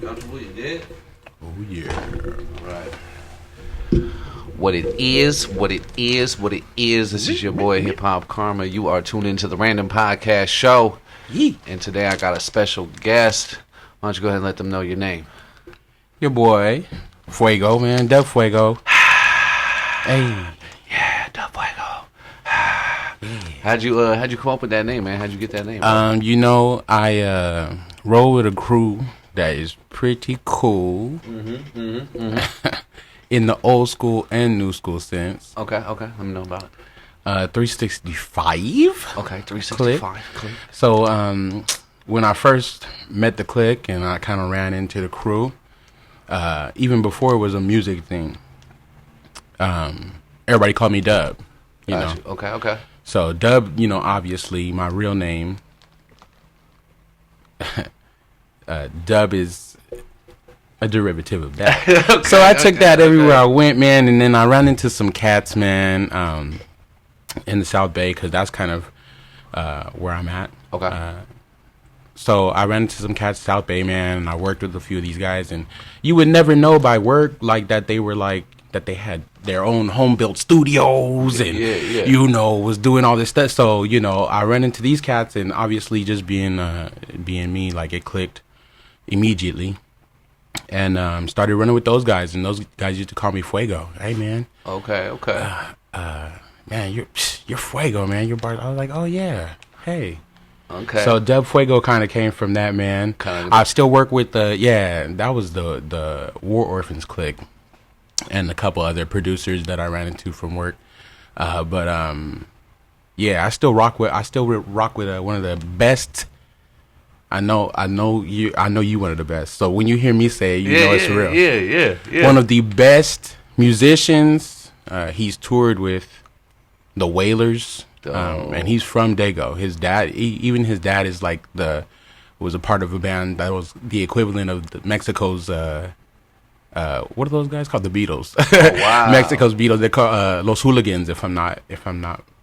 Comfortable, you did? Oh, yeah. All right. What it is. This is your boy Hip Hop Karma. You are tuned into the Random Podcast Show. Yee. And today I got a special guest. Why don't you go ahead and let them know your name? Your boy, Fuego, man. Dub Fuego. Hey. Yeah, Da Fuego. How'd you come up with that name, man? How'd you get that name? I roll with a crew that is pretty cool. In the old school and new school sense. Okay. Let me know about it. 365. Okay, 365. Click. So when I first met the clique and I kind of ran into the crew, even before it was a music thing, everybody called me Dub. You know. Okay. So Dub, obviously my real name. Dub is a derivative of that. So I took that everywhere I went, man, and then I ran into some cats, man, in the South Bay, because that's kind of where I'm at. Okay. So I ran into some cats in South Bay, man, and I worked with a few of these guys, and you would never know by work like that they were like that they had their own home-built studios and was doing all this stuff. So I ran into these cats, and obviously just being me, like it clicked immediately, and started running with those guys, and those guys used to call me Fuego. Hey, man. Okay. Man, you're Fuego, man. You're Bart. I was like, oh yeah, hey. Okay. So Dub Fuego kind of came from that, man. I still work with that was the War Orphans clique, and a couple other producers that I ran into from work. I still rock with one of the best. I know you one of the best. So when you hear me say it, you know it's real. Yeah. One of the best musicians. He's toured with the Wailers, and he's from Dago. His dad is like was a part of a band that was the equivalent of Mexico's. What are those guys called? The Beatles. Oh, wow. Mexico's Beatles. They're called Los Hooligans, if I'm not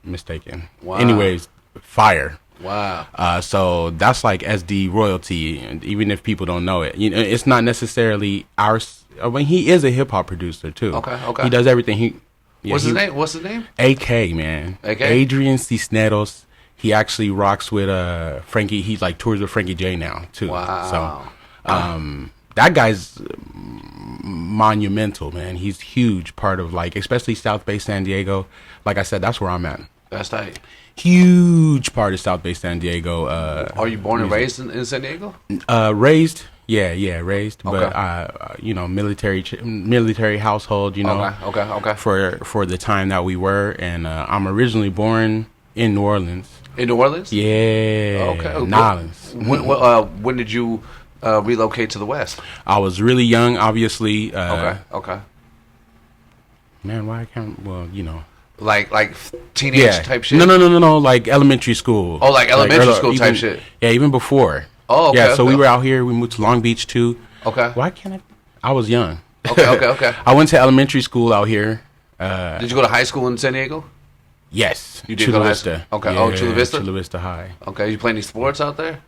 mistaken. Wow. Anyways, fire. Wow. So that's like SD royalty, and even if people don't know it, it's not necessarily ours. I mean, he is a hip hop producer too. Okay. He does everything. What's his name? AK, man. AK? Adrian Cisneros. He actually rocks with Frankie. He like tours with Frankie J now too. Wow. So that guy's monumental, man. He's huge part of especially South Bay San Diego. Like I said, that's where I'm at. That's tight. Huge part of South Bay San Diego. Are you born and raised in San Diego? Raised. Yeah, raised. Okay. But military household. Okay. For the time that we were, and I'm originally born in New Orleans. In New Orleans? Yeah. Okay. New Orleans. When did you relocate to the West? I was really young, obviously. Okay. Man, why I can't? Well, Like teenage type shit? No, like elementary school. Oh, like elementary school type shit? Yeah, even before. Oh, okay. Yeah, so we were out here. We moved to Long Beach, too. Okay. Why can't I was young. Okay. I went to elementary school out here. Did you go to high school in San Diego? Yes. You did go to high school? Okay. Yeah, Chula Vista? Chula Vista High. Okay. You play any sports out there?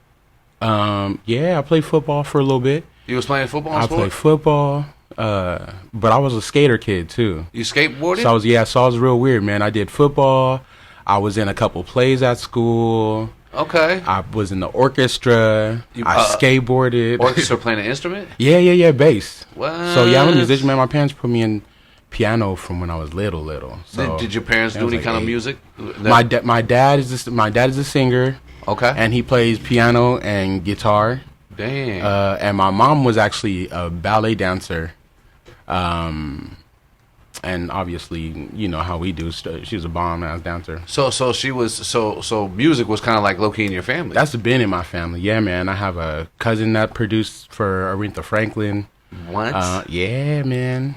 Yeah, I played football for a little bit. You was playing football I played football. But I was a skater kid too. You skateboarded? So I was real weird, man. I did football. I was in a couple plays at school. Okay. I was in the orchestra. I skateboarded. Orchestra playing an instrument? Yeah, bass. What? So yeah, I'm a musician, man. My parents put me in piano from when I was little. So did your parents do any kind of music? My dad is a singer. Okay. And he plays piano and guitar. Damn. And my mom was actually a ballet dancer. And obviously, you know how we do. She was a bomb-ass dancer. So she was. So music was kind of like low-key in your family. That's been in my family. Yeah, man. I have a cousin that produced for Aretha Franklin. What? Yeah, man.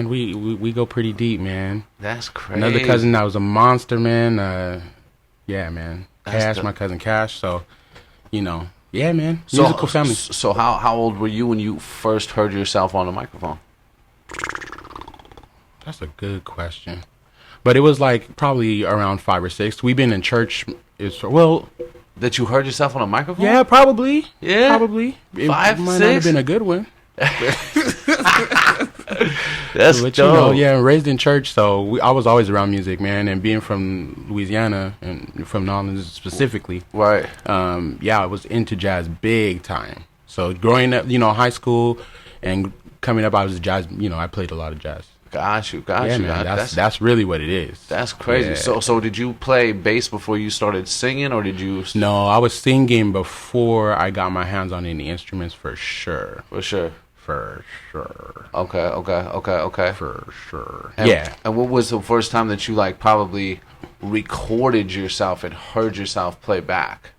We go pretty deep, man. That's crazy. Another cousin that was a monster, man. Yeah, man. My cousin Cash. So, yeah, man. Musical family. So how old were you when you first heard yourself on the microphone? That's a good question. But it was like probably around 5 or 6. We've been in church. That you heard yourself on a microphone? Yeah, probably. Yeah, probably. It 5, might 6? not have been a good one. That's But dope. yeah, raised in church, so I was always around music, man. And being from Louisiana and from New Orleans specifically, Right. yeah, I was into jazz big time. So growing up, high school and coming up, I was jazz. I played a lot of jazz. Got you. Yeah, man, that's really what it is. That's crazy. Yeah. So did you play bass before you started singing, or did you? No, I was singing before I got my hands on any instruments for sure. For sure. For sure. Okay. For sure. And, Yeah. And what was the first time that you like probably recorded yourself and heard yourself play back?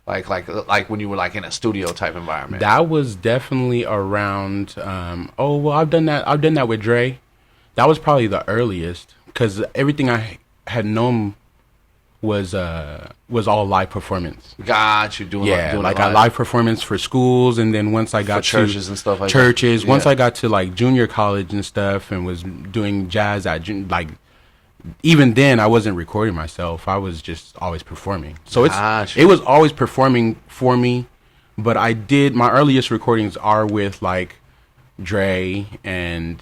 Like when you were like in a studio type environment. That was definitely around. I've done that. I've done that with Dre. That was probably the earliest because everything I had known was all live performance. Got you doing Yeah, doing like a a live performance for schools, and then once I got to churches and stuff like that. churches, once Yeah. I got to like junior college and stuff, and was doing jazz at even then I wasn't recording myself. I was just always performing. So Gotcha. it was always performing for me. But my earliest recordings are with like Dre and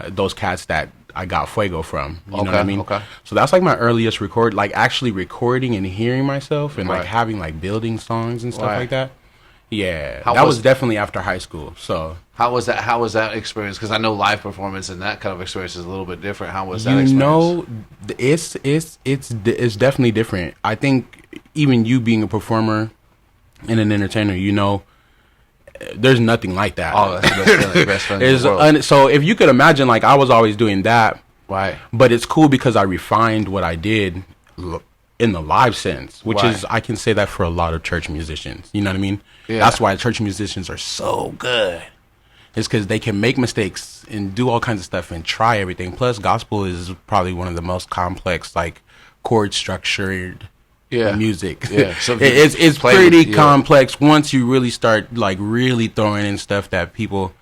those cats that I got Fuego from. You know what I mean? Okay. So that's like my earliest record, like actually recording and hearing myself and like Right. having like building songs and stuff Right. like that. Yeah, How that was- was definitely after high school. So How was that? How was that experience? Because I know live performance and that kind of experience is a little bit different. How was that you experience? know, it's definitely different. I think even you being a performer and an entertainer, there's nothing like that. Oh, that's the best feeling. Best feeling in the world. So if you could imagine, like I was always doing that, Right. but it's cool because I refined what I did in the live sense, which Right. is I can say that for a lot of church musicians. You know what I mean? Yeah. That's why church musicians are so good. It's because they can make mistakes and do all kinds of stuff and try everything. Plus, gospel is probably one of the most complex, like chord structured Yeah. music. Yeah. So if you it's play pretty with- yeah. complex once you really start like really throwing in stuff that people,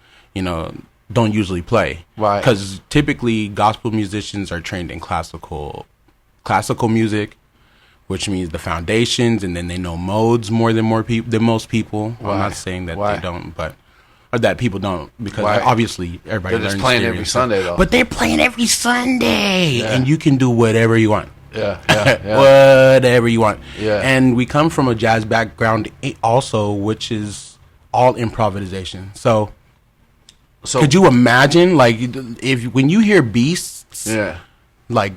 don't usually play. Right. Because typically gospel musicians are trained in classical music, which means the foundations, and then they know modes more than most people. I'm Right. not saying that Right. they don't, or that people don't, because Right. obviously everybody They're just learns playing theory every and stuff. Sunday, though. But they're playing every Sunday, Yeah. and you can do whatever you want. Yeah. Yeah. Whatever you want. Yeah. And we come from a jazz background also, which is all improvisation. So could you imagine, like, when you hear beasts, Yeah. like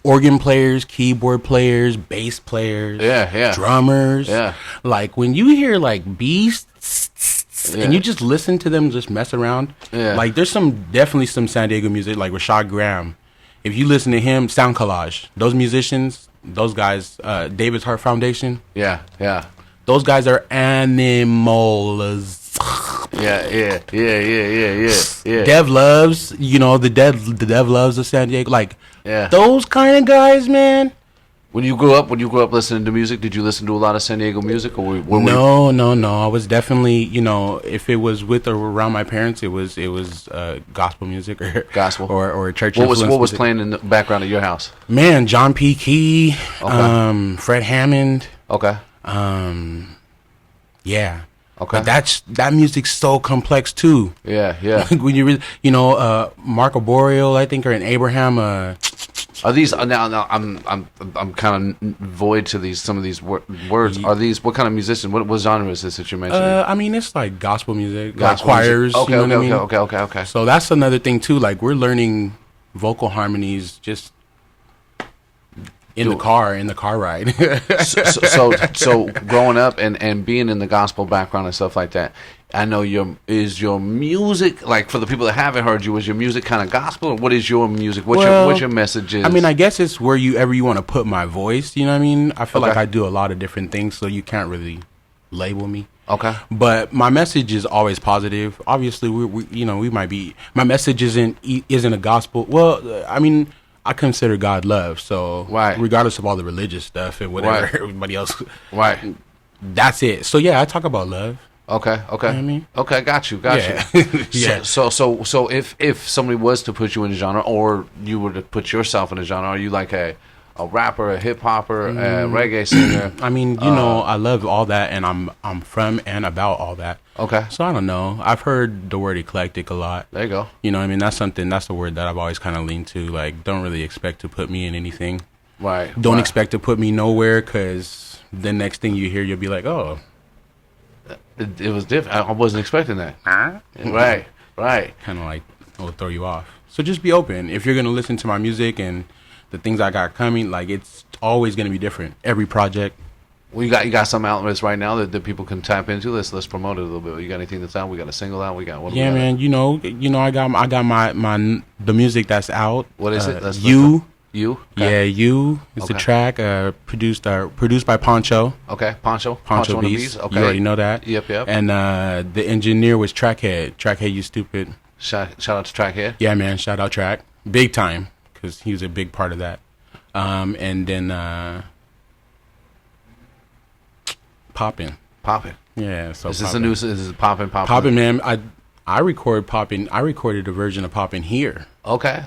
organ players, keyboard players, bass players, Yeah. drummers, Yeah. like when you hear like beasts Yeah. and you just listen to them just mess around, Yeah. like there's definitely some San Diego music, like Rashad Graham. If you listen to him, Sound Collage, those musicians, those guys, David's Heart Foundation, Yeah. Yeah. those guys are animals. Yeah. Dev Loves, the Dev Loves of San Diego, like Yeah. those kind of guys, man. When you grew up listening to music, did you listen to a lot of San Diego music, or were we? No. I was definitely, if it was with or around my parents, it was gospel music or Gospel. or church. What was influenced music. playing in the background of your house? Man, John P. Key, Okay. Fred Hammond, Okay. yeah. Okay. But that music's so complex too. Yeah. Yeah. When you really, Marco Boreal, I think, or an Abraham. Are these now? I'm kind of void to some of these words. Are these what kind of musician? What genre is this that you mentioned? I mean, it's like gospel music, Gospel like choirs. music. Okay. You know Okay. what I mean? Okay. So that's another thing too. Like we're learning vocal harmonies just in the car ride. So growing up and being in the gospel background and stuff like that, I know your music, like for the people that haven't heard you, was your music kind of gospel, or what is your music? What's your message is? I mean, I guess it's wherever you want to put my voice. You know what I mean? I feel Okay. like I do a lot of different things, so you can't really label me. Okay. But my message is always positive. Obviously, we might be. My message isn't a gospel. Well, I mean, I consider God love. So Right. regardless of all the religious stuff and whatever Right. everybody else, Right. that's it. So yeah, I talk about love. Okay. Okay. I mean? Okay. Got you. Yeah. Yeah. So if somebody was to put you in a genre, or you were to put yourself in a genre, are you like a rapper, a hip hopper, a reggae singer? I mean, I love all that, and I'm from and about all that. Okay. So I don't know. I've heard the word eclectic a lot. There you go. You know, I mean, that's the word that I've always kind of leaned to. Like, don't really expect to put me in anything. Right. Don't expect to put me nowhere, because the next thing you hear, you'll be like, oh. It was different. I wasn't expecting that. Right. Kind of like, it'll throw you off. So just be open. If you're going to listen to my music and the things I got coming, like, it's always going to be different. Every project. Well, you got some outlets right now that people can tap into. Let's promote it a little bit. You got anything that's out? We got a single out. We got what? Yeah, man. I got my the music that's out. What is it? You. Okay. Yeah, You is the track produced by Poncho. Okay, Poncho Beats. Okay, you already know that. Yep. And the engineer was Trackhead. Trackhead, you stupid. Shout out to Trackhead. Yeah, man. Shout out Track, big time, because he was a big part of that. And then Poppin'. Yeah. So is this a new? Is this Poppin'? Poppin', man. I recorded Poppin'. I recorded a version of Poppin' here. Okay.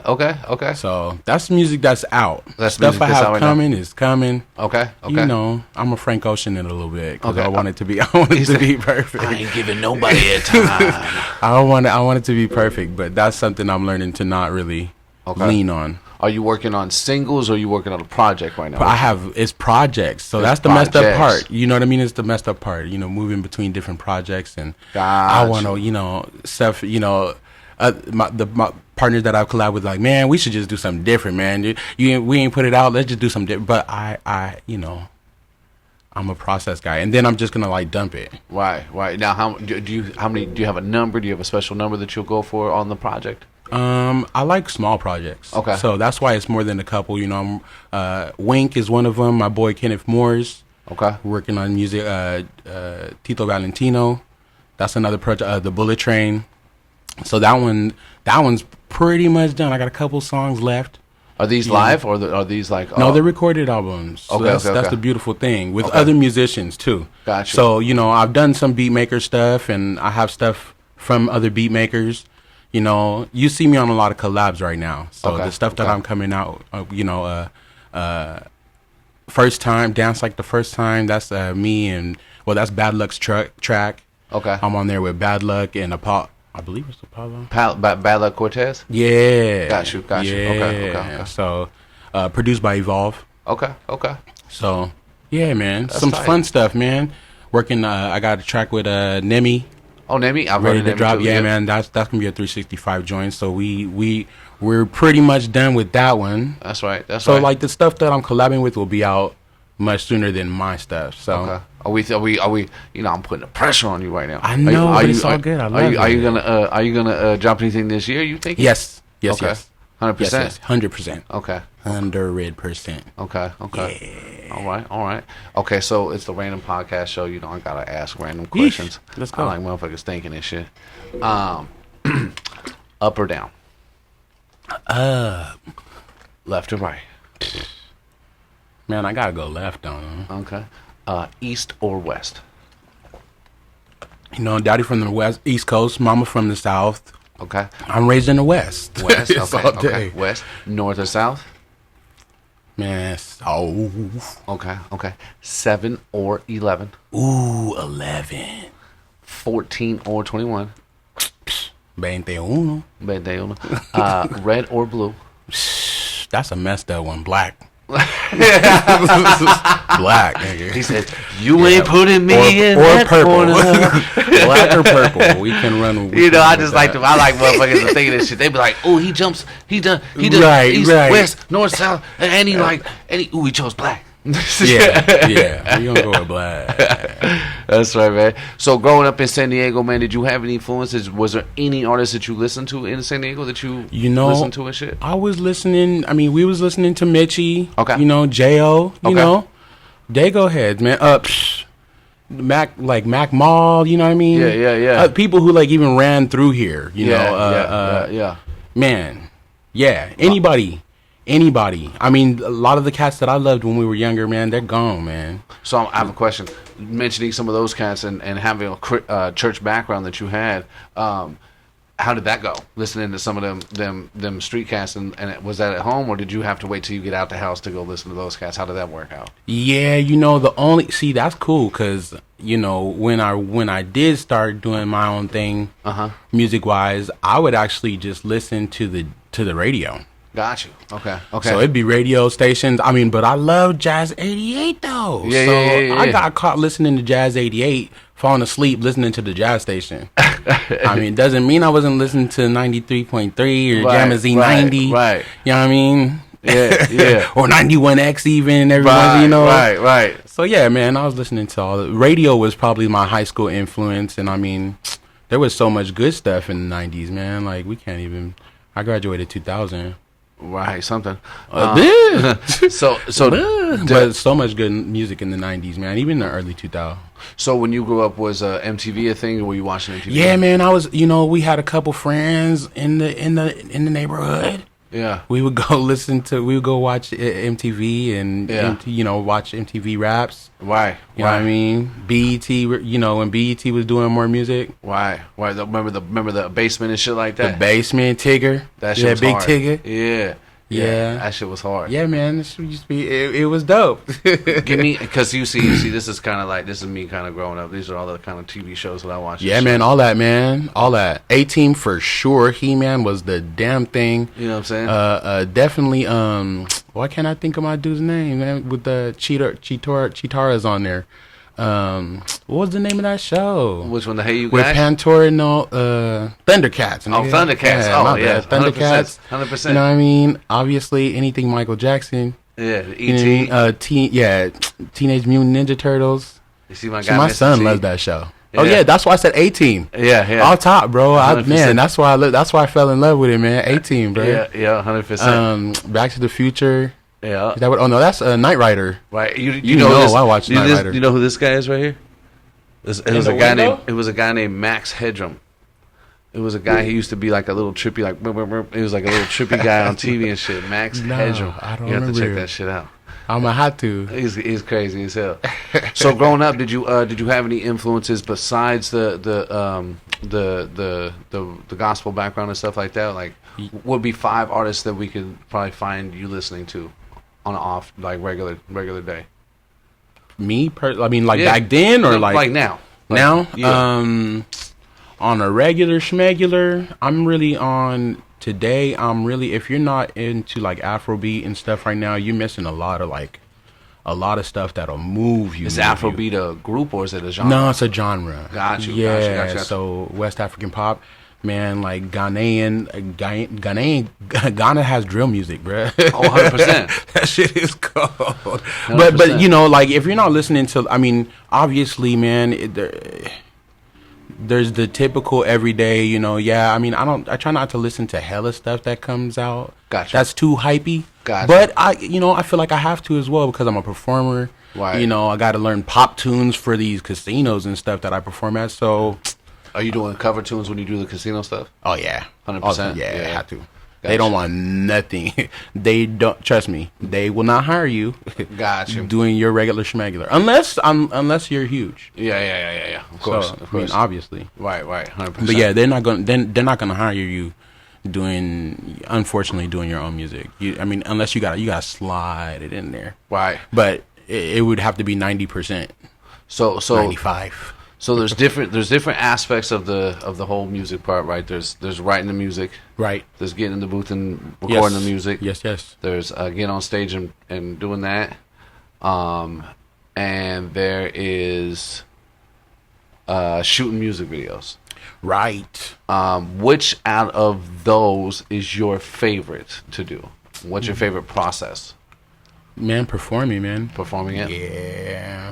So that's music that's out. That's stuff I have coming is coming. Okay. You know, I'm a Frank Ocean in it a little bit, because I want it to be. I want it to be perfect. I ain't giving nobody a time. I want it to be perfect, but that's something I'm learning to not really lean on. Are you working on singles, or are you working on a project right now? It's projects, so that's the messed up part. You know what I mean? It's the messed up part. You know, moving between different projects, and I want to, stuff. My partners that I've collabed with, like, man, we should just do something different, man. We ain't put it out. Let's just do something different. But I'm a process guy, and then I'm just gonna like dump it. Right. Now, how many? Do you have a number? Do you have a special number that you'll go for on the project? I like small projects. Okay. So that's why it's more than a couple. Wink is one of them. My boy Kenneth Moores. Okay. Working on music. Tito Valentino. That's another project. The Bullet Train. So that one's pretty much done. I got a couple songs left. Are these live, or are these like? No, they're recorded albums. So that's the beautiful thing with other musicians too. Gotcha. So I've done some beat maker stuff, and I have stuff from other beat makers. You see me on a lot of collabs right now. So the stuff that I'm coming out, first time, Dance Like the First Time, that's me, and that's Bad Luck's track. Okay. I'm on there with Bad Luck and I believe it's Apollo. Bad Luck Cortez? Yeah. Got you. Yeah. Okay. So produced by Evolve. Okay. So yeah, man. That's some tight. Fun stuff, man. Working I got a track with Nemi. Oh, Nemi, I'm ready to drop. Yeah, man, that's gonna be a 365 joint. So we're pretty much done with that one. That's right. So like the stuff that I'm collabing with will be out much sooner than my stuff. So are we? I'm putting the pressure on you right now. I know, but it's all good. I love it. Are you gonna drop anything this year? You think? Yes. Okay. 100%. 100%. Okay. 100%. Okay. Yeah. All right. Okay, so it's the Random Podcast Show. I gotta ask random questions. Let's go. I like motherfuckers thinking and shit. Up or down? Left or right? Man, I gotta go left on them. Okay. East or west? Daddy from the East Coast, mama from the South. Okay. I'm raised in the West. West. Okay. West. North or south? Man, south. Okay. 7 or 11? Ooh, 11. 14 or 21? 21. Red or blue? That's a messed up one. Black. Black, nigga. He said, "You ain't putting me in or that purple. corner." Black or purple. We can run. I just like them. I like motherfuckers to think of this shit. They be like, "Oh, he jumps. He does. Right, east, right. west, north, south, and he chose black." yeah. We gonna go with black. That's right, man. So growing up in San Diego, man, did you have any influences? Was there any artists that you listened to in San Diego that you listened to and shit? I was listening. I mean, we was listening to Mitchie. Okay. J.O. Dago heads, man. Mac Mall. You know what I mean? Yeah. People who even ran through here. Yeah. Man, yeah. Anybody. I mean, a lot of the cats that I loved when we were younger, man, they're gone, man. So I have a question. Mentioning some of those cats and having a church background that you had, how did that go? Listening to some of them street cats, and was that at home, or did you have to wait till you get out the house to go listen to those cats? How did that work out? Yeah, that's cool because when I did start doing my own thing, music wise, I would actually just listen to the radio. Got you. Okay. So it'd be radio stations. I mean, but I love Jazz 88 though. Yeah. I got caught listening to Jazz 88, falling asleep listening to the jazz station. I mean, doesn't mean I wasn't listening to 93.3 or Jamma Z90. Right. You know what I mean? Yeah. Or 91X even. Everyone, Right. So yeah, man, I was listening to all the radio. Was probably my high school influence, and I mean, there was so much good stuff in the 90s, man. Like we can't even. I graduated 2000. Right, something. But so much good music in the 90s, man. Even in the early 2000s. So when you grew up, was MTV a thing, or were you watching MTV? Yeah, man. I was. We had a couple friends in the neighborhood. Yeah. We would go watch MTV and watch MTV Raps. Why? You know what I mean? BET. When BET was doing more music. Why? Remember the Basement and shit like that. The Basement, Tigger. That shit was Big hard. Tigger. Yeah, that shit was hard. Yeah, man, this used to be. It was dope. Give me, because you see, this is kind of like, this is me kind of growing up. These are all the kind of TV shows that I watch. Yeah, man, all that, man, all that. A-Team for sure. He-Man was the damn thing. You know what I'm saying? Definitely. Why can't I think of my dude's name, man? With the Cheetara's on there. What was the name of that show? Which one? The Hey You With Guy? Pantora, Thundercats. Oh, Thundercats. Yeah, Thundercats. 100%. You know what I mean? Obviously, anything Michael Jackson. Yeah, E.T. Teenage Mutant Ninja Turtles. You see my guy? My son loves that show. Yeah. Oh yeah, that's why I said 18. Yeah. All top, bro. 100%. That's why I fell in love with it, man. 18, bro. Yeah, 100%. Back to the Future. Yeah. Is that what? Oh no, that's Knight Rider. Right. You know this, I watched Knight Rider. You know who this guy is right here? It was a guy named Max Headroom. It was a guy. He used to be like a little trippy, like he was like a little trippy guy on TV and shit. Max Headroom. I don't You have to remember check him. that shit out. I'm gonna have to. He's crazy as hell. So growing up, did you have any influences besides the gospel background and stuff like that? Like, what would be 5 artists that we could probably find you listening to on an off, like regular day? Back then or like now? Now, yeah. On a regular schmegular, I'm really on today. If you're not into like Afrobeat and stuff right now, you're missing a lot of stuff that'll move you. Is Afrobeat a group or is it a genre? No, it's a genre. Got you. So West African pop, man, like Ghana has drill music, bro. Oh, 100%. That shit is cold. 100%. But like if you're not listening to, I mean, obviously, man, there's the typical everyday, yeah, I mean, I try not to listen to hella stuff that comes out. Gotcha. That's too hypey. Gotcha. But I feel like I have to as well because I'm a performer. Right. I got to learn pop tunes for these casinos and stuff that I perform at. So, are you doing cover tunes when you do the casino stuff? oh yeah, 100%. Yeah, I have to. Gotcha. They don't want nothing. They don't trust me. They will not hire you. Gotcha. Doing your regular schmegular unless you're huge. Yeah. Of course. I mean, obviously. Right. 100%. But yeah, they're not gonna hire you unfortunately doing your own music. Unless you gotta slide it in there. Right. But it would have to be 90%. So 95. So there's different aspects of the whole music part, right? There's writing the music. Right. There's getting in the booth and recording the music. Yes. There's getting on stage and doing that. And there is shooting music videos. Right. Which out of those is your favorite to do? What's your favorite process? Man, performing it.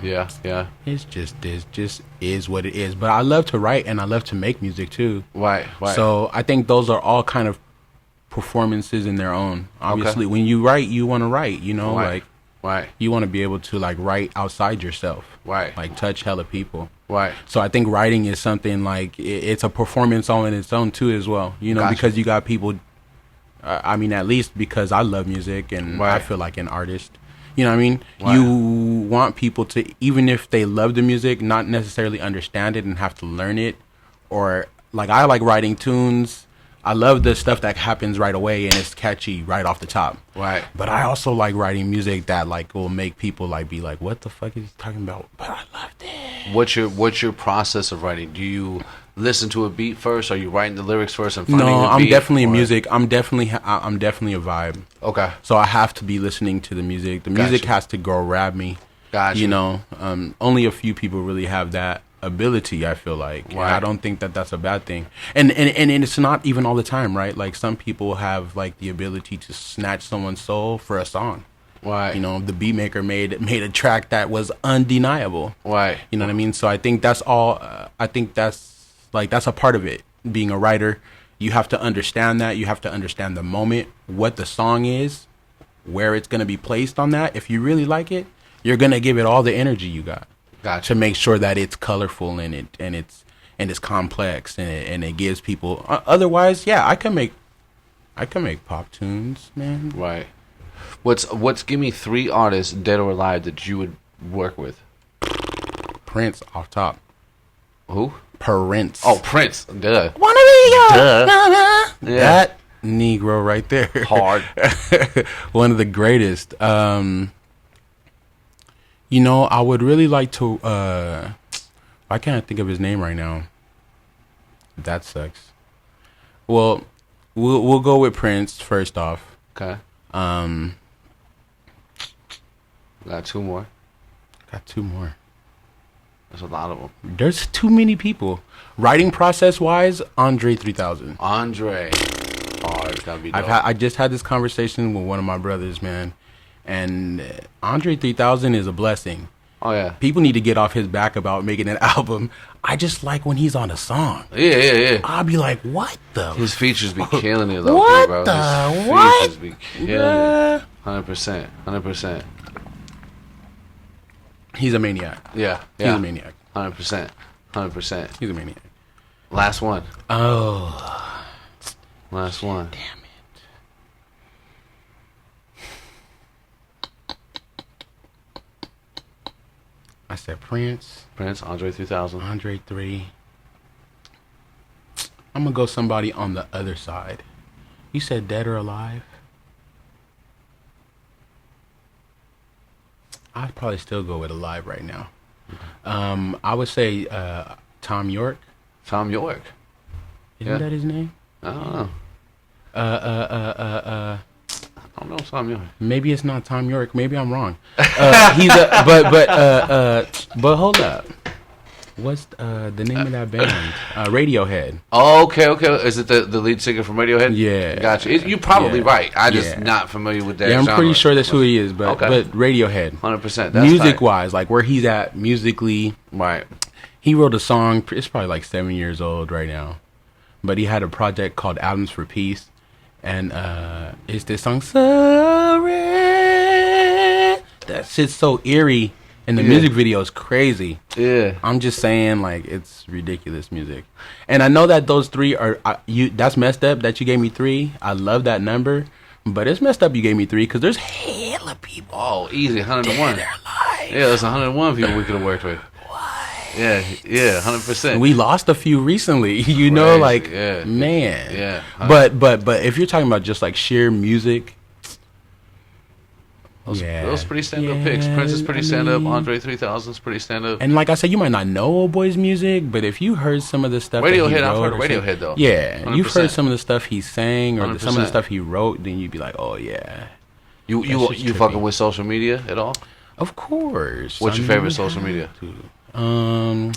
Yeah. It's just is what it is. But I love to write and I love to make music too. Right. So I think those are all kind of performances in their own. Obviously, when you write, you want to write. Right. You want to be able to like write outside yourself. Right. Like touch hella people. Right. So I think writing is something like it's a performance all in its own too as well. Gotcha. Because you got people. At least because I love music and I feel like an artist. You know what I mean? Right. You want people to, even if they love the music, not necessarily understand it and have to learn it or I like writing tunes. I love the stuff that happens right away and it's catchy right off the top. Right. But I also like writing music that like will make people like be like, what the fuck is he talking about? But I love this. What's your process of writing? Do you listen to a beat first? Are you writing the lyrics first and finding No, the I'm beat, definitely a or? music. I'm definitely a vibe. Okay. So I have to be listening to the music. The music Gotcha. has to grab me. Gotcha. You know, only a few people really have that ability, I feel like. And Right. I don't think that that's a bad thing. And it's not even all the time, right? Like some people have like the ability to snatch someone's soul for a song. Right. You know, the beat maker made a track that was undeniable. Right. You know what I mean? So I think that's all. I think that's a part of it. Being a writer, you have to understand that. You have to understand the moment, what the song is, where it's going to be placed on that. If you really like it, you're going to give it all the energy you got. Gotcha. To make sure that it's colorful and it's complex and it gives people. Otherwise, yeah, I can make pop tunes, man. Right. Give me 3 artists, dead or alive, that you would work with. Prince off top. Who? Prince. Oh, Prince. Duh. Wanna be your Duh. Yeah. That Negro right there. Hard. One of the greatest. You know, I would really like to. I can't think of his name right now. That sucks. Well, we'll go with Prince first off. Okay. Got 2 more. Got 2 more. There's a lot of them. There's too many people. Writing process wise, Andre 3000. Andre. Oh, it's gotta be dope. I just had this conversation with one of my brothers, man, and Andre 3000 is a blessing. Oh yeah. People need to get off his back about making an album. I just like when he's on a song. Yeah. I'll be like, what the? His features be killing it though, What bro. the His what? features be killing it. 100%. 100%. He's a maniac. Yeah. He's a maniac. 100%. 100%. He's a maniac. Last one. Oh. Last one. Damn it. I said Prince. Prince, Andre 3000. Andre 3. I'm going to go somebody on the other side. You said dead or alive? I'd probably still go with alive right now. I would say Tom York. Tom York. Isn't that his name? I don't know. I don't know Tom York. Maybe it's not Tom York. Maybe I'm wrong. He's a but hold up. What's the name of that band? Radiohead. Oh, okay. Is it the lead singer from Radiohead? Yeah. Gotcha. You're probably right. I just not familiar with that. Yeah, I'm genre. pretty sure that's who he is. But Radiohead. 100%. Music wise, like where he's at musically. Right. He wrote a song. It's probably like 7 years old right now, but he had a project called Albums for Peace, and it's this song. Sorry. That shit's so eerie. And the music video is crazy. Yeah. I'm just saying, like, it's ridiculous music. And I know that those 3 are, that's messed up that you gave me 3. I love that number. But it's messed up you gave me 3 because there's hella people. Oh, easy. 101. They're alive. Yeah, there's 101 people we could have worked with. What? Yeah, 100%. We lost a few recently. You know, like, man. Yeah. But if you're talking about just, like, sheer music. Those pretty stand-up picks. Prince is pretty stand-up. Andre 3000 is pretty stand-up. And like I said, you might not know Old Boy's music, but if you heard some of the stuff Radiohead, I've heard of Radiohead, though. Yeah, 100%. you've heard some of the stuff he sang or 100%. some of the stuff he wrote, then you'd be like, oh, yeah. You fucking with social media at all? Of course. What's your favorite social media? You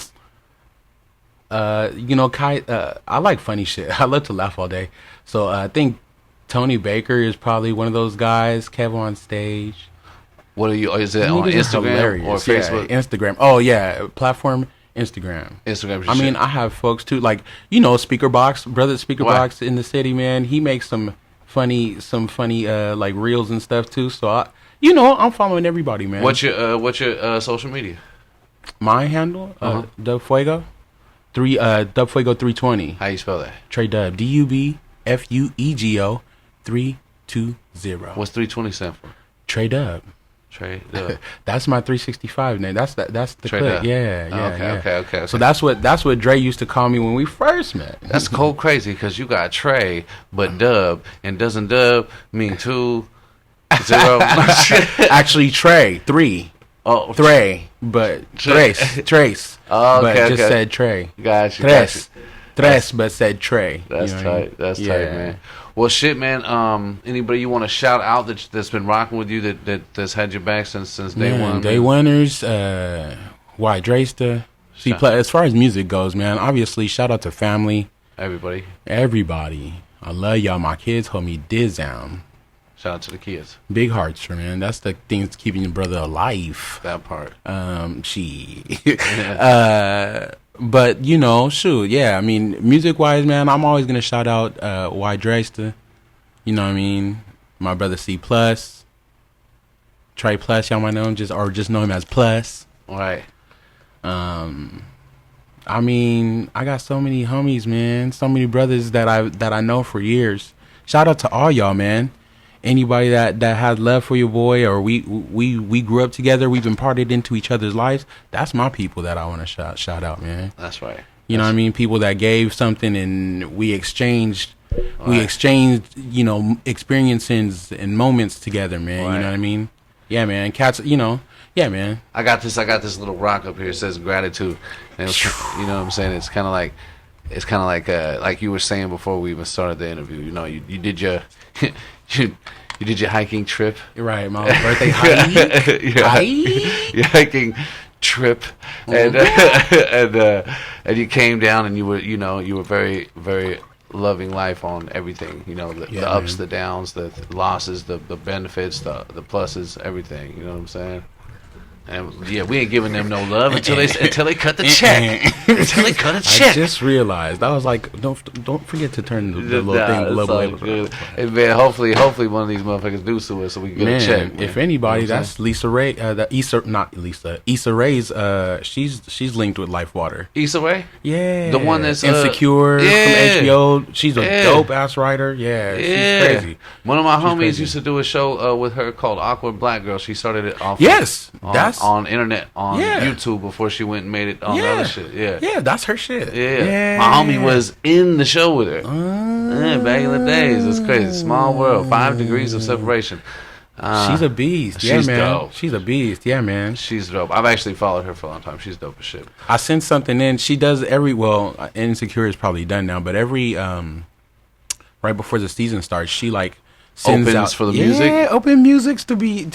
know, Kai, I like funny shit. I love to laugh all day. So I think Tony Baker is probably one of those guys. Kev on Stage. What are you? Is it on Instagram or Facebook? Yeah, Instagram. Oh yeah, platform Instagram. Instagram. I mean, I have folks too, like Speakerbox, brother Speakerbox in the city, man. He makes some funny like reels and stuff too. So I'm following everybody, man. What's your social media? My handle, Dub Fuego, Dub Fuego 320. How you spell that? Trey Dub, DUBFUEGO 320. What's 320 stand for? Trey Dub. Trey. That's my 365 name. That's the Trey clip. Dub. Yeah. Okay. So that's what Dre used to call me when we first met. That's cold crazy because you got Trey, but Dub, and doesn't Dub mean 2, 0? Actually, Trey 3. Oh, Trey, but Trace. Oh, okay, but just said Trey. Gotcha. Tres, but said Trey. That's tight. I mean? That's tight, man. Well, shit, man. Anybody you want to shout out that's been rocking with you that's had your back since day one? Day oneers. Why Dresta? See, as far as music goes, man. Obviously, shout out to family. Everybody. I love y'all. My kids hold me down. Shout out to the kids. Big hearts, man. That's the thing that's keeping your brother alive. That part. But shoot, yeah. I mean, music wise, man, I'm always gonna shout out Y Dresta. You know what I mean? My brother C Plus, Trey Plus. Y'all might know him just know him as Plus. Right. I mean, I got so many homies, man. So many brothers that I know for years. Shout out to all y'all, man. Anybody that has love for your boy, or we grew up together, we've been parted into each other's lives. That's my people that I want to shout out, man. That's right. You know what I mean? People that gave something and we exchanged, experiences and moments together, man. Right. You know what I mean? Yeah, man. Cats, yeah, man. I got this little rock up here. It says gratitude. And you know what I'm saying? It's kind of like you were saying before we even started the interview. You know, you did your you did your hiking trip. Right, my birthday hike. Your hiking trip, and you came down and you were very, very loving life on everything. You know, the ups, the downs, the losses, the benefits, the pluses, everything. You know what I'm saying? And yeah, we ain't giving them no love until they cut the check. Until they cut a check. I just realized. I was like, don't forget to turn the little thing below. Hey man, hopefully one of these motherfuckers do sue us so we can get a check. Man. If anybody, that's Lisa Ray. Issa Rae's. She's linked with Life Water. Issa Rae? Yeah, the one that's Insecure from HBO. She's a dope ass writer. Yeah, she's crazy. One of my homies used to do a show with her called Awkward Black Girl. She started it off. Yes, that's on internet on YouTube before she went and made it on the other shit. Yeah, that's her shit. Yeah. My homie was in the show with her. Back in the days. It's crazy. Small world. 5 degrees of separation. She's a beast. She's man. Dope. She's a beast. Yeah, man. She's dope. I've actually followed her for a long time. She's dope as shit. I sent something in. She does Insecure is probably done now, but every right before the season starts, she sends opens out for the music. Yeah, open music to be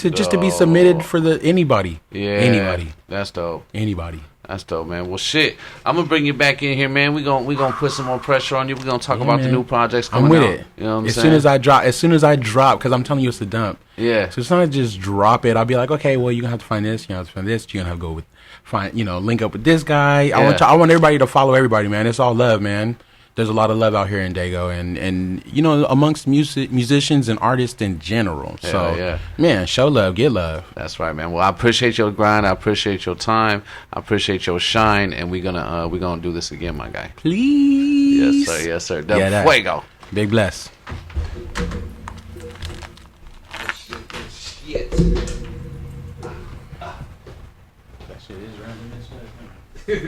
submitted for anybody. Yeah, anybody. That's dope. Anybody. That's dope, man. Well, shit, I'm gonna bring you back in here, man. We gonna put some more pressure on you. We're gonna talk about the new projects coming out. I'm with it. You know what I'm saying? As soon as I drop, because I'm telling you it's a dump. Yeah. So as soon as I just drop it, I'll be like, okay, well, you're gonna have to find this. You're gonna have to find this. You're gonna have to go link up with this guy. Yeah. I want everybody to follow everybody, man. It's all love, man. There's a lot of love out here in Dago, and amongst musicians and artists in general. Man, show love, get love. That's right, man. Well, I appreciate your grind. I appreciate your time. I appreciate your shine, and we're gonna do this again, my guy. Please. Yes, sir. Del Fuego. Big bless. Shit. That shit is random.